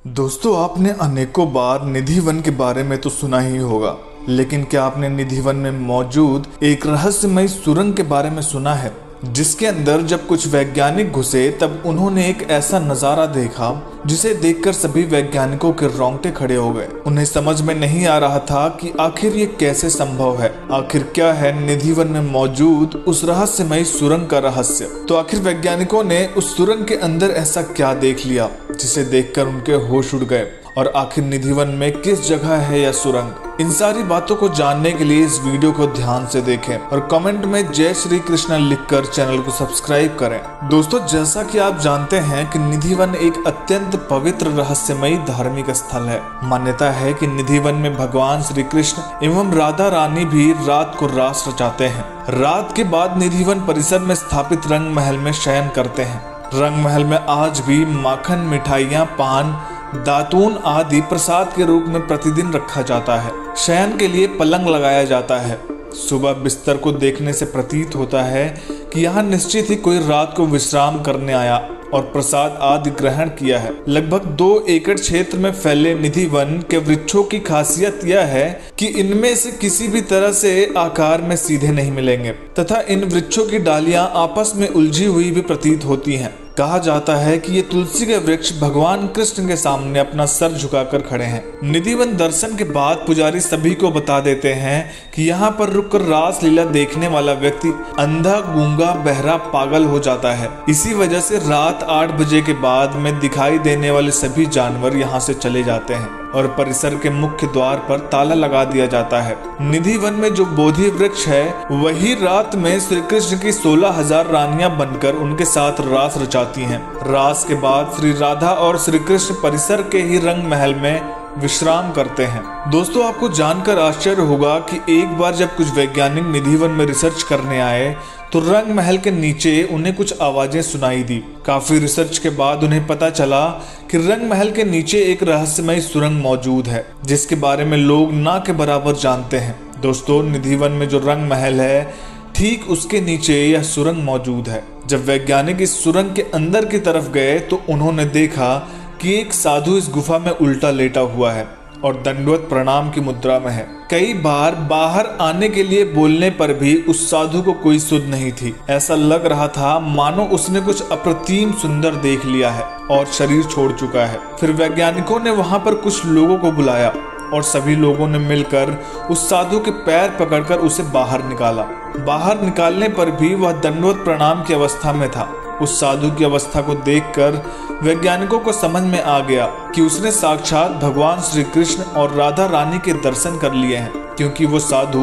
दोस्तों, आपने अनेकों बार निधि वन के बारे में तो सुना ही होगा, लेकिन क्या आपने निधि वन में मौजूद एक रहस्यमय सुरंग के बारे में सुना है, जिसके अंदर जब कुछ वैज्ञानिक घुसे तब उन्होंने एक ऐसा नजारा देखा जिसे देखकर सभी वैज्ञानिकों के रोंगटे खड़े हो गए। उन्हें समझ में नहीं आ रहा था कि आखिर ये कैसे संभव है। आखिर क्या है निधि वन में मौजूद उस रहस्यमय सुरंग का रहस्य। तो आखिर वैज्ञानिकों ने उस सुरंग के अंदर ऐसा क्या देख लिया जिसे देखकर उनके होश उड़ गए, और आखिर निधि वन में किस जगह है यह सुरंग। इन सारी बातों को जानने के लिए इस वीडियो को ध्यान से देखें और कमेंट में जय श्री कृष्ण लिखकर चैनल को सब्सक्राइब करें। दोस्तों, जैसा कि आप जानते हैं कि निधि वन एक अत्यंत पवित्र रहस्यमयी धार्मिक स्थल है। मान्यता है कि निधि वन में भगवान श्री कृष्ण एवं राधा रानी भी रात को रास रचाते हैं। रात के बाद निधि वन परिसर में स्थापित रंग महल में शयन करते हैं। रंग महल में आज भी माखन, मिठाइयाँ, पान, दातून आदि प्रसाद के रूप में प्रतिदिन रखा जाता है। शयन के लिए पलंग लगाया जाता है। सुबह बिस्तर को देखने से प्रतीत होता है कि यहाँ निश्चित ही कोई रात को विश्राम करने आया और प्रसाद आदि ग्रहण किया है। लगभग 2 एकड़ क्षेत्र में फैले निधि वन के वृक्षों की खासियत यह है कि इनमें से किसी भी तरह से आकार में सीधे नहीं मिलेंगे तथा इन वृक्षों की डालियां आपस में उलझी हुई भी प्रतीत होती हैं। कहा जाता है कि ये तुलसी के वृक्ष भगवान कृष्ण के सामने अपना सर झुकाकर खड़े हैं। निधि वन दर्शन के बाद पुजारी सभी को बता देते हैं कि यहाँ पर रुककर रास लीला देखने वाला व्यक्ति अंधा, गूंगा, बहरा, पागल हो जाता है। इसी वजह से रात 8 बजे के बाद में दिखाई देने वाले सभी जानवर यहाँ से चले जाते हैं और परिसर के मुख्य द्वार पर ताला लगा दिया जाता है। निधि वन में जो बोधि वृक्ष है वही रात में श्री कृष्ण की 16,000 रानियां बनकर उनके साथ रास रचाती हैं। रास के बाद श्री राधा और श्री कृष्ण परिसर के ही रंग महल में विश्राम करते हैं। दोस्तों, आपको जानकर आश्चर्य होगा कि एक बार जब कुछ वैज्ञानिक निधि वन में रिसर्च करने आए तो रंग महल के नीचे उन्हें कुछ आवाजें सुनाई दी। काफी रिसर्च के बाद उन्हें पता चला कि रंग महल के नीचे एक रहस्यमय सुरंग मौजूद है, जिसके बारे में लोग ना के बराबर जानते हैं। दोस्तों, निधि वन में जो रंग महल है ठीक उसके नीचे यह सुरंग मौजूद है। जब वैज्ञानिक इस सुरंग के अंदर की तरफ गए तो उन्होंने देखा कि एक साधु इस गुफा में उल्टा लेटा हुआ है और दंडवत प्रणाम की मुद्रा में है। कई बार बाहर आने के लिए बोलने पर भी उस साधु को कोई सुध नहीं थी। ऐसा लग रहा था मानो उसने कुछ अप्रतिम सुंदर देख लिया है और शरीर छोड़ चुका है। फिर वैज्ञानिकों ने वहां पर कुछ लोगों को बुलाया और सभी लोगों ने मिलकर उस साधु के पैर पकड़कर उसे बाहर निकाला। बाहर निकालने पर भी वह दंडवत प्रणाम की अवस्था में था। उस साधु की अवस्था को देखकर वैज्ञानिकों को समझ में आ गया कि उसने साक्षात भगवान श्री कृष्ण और राधा रानी के दर्शन कर लिए हैं, क्योंकि वो साधु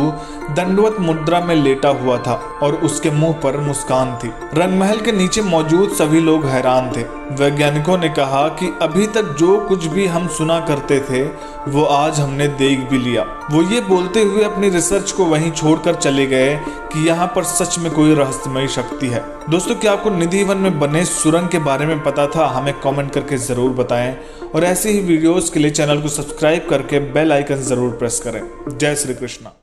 दंडवत मुद्रा में लेटा हुआ था और उसके मुंह पर मुस्कान थी। रंग महल के नीचे मौजूद सभी लोग हैरान थे। वैज्ञानिकों ने कहा कि अभी तक जो कुछ भी हम सुना करते थे वो आज हमने देख भी लिया। वो ये बोलते हुए अपनी रिसर्च को वहीं छोड़कर चले गए कि यहाँ पर सच में कोई रहस्यमय शक्ति है। दोस्तों, क्या आपको निधि वन में बने सुरंग के बारे में पता था? हमें कमेंट करके जरूर बताएं और ऐसे ही वीडियोस के लिए चैनल को सब्सक्राइब करके बेल आइकन जरूर प्रेस करें। जय श्री कृष्ण।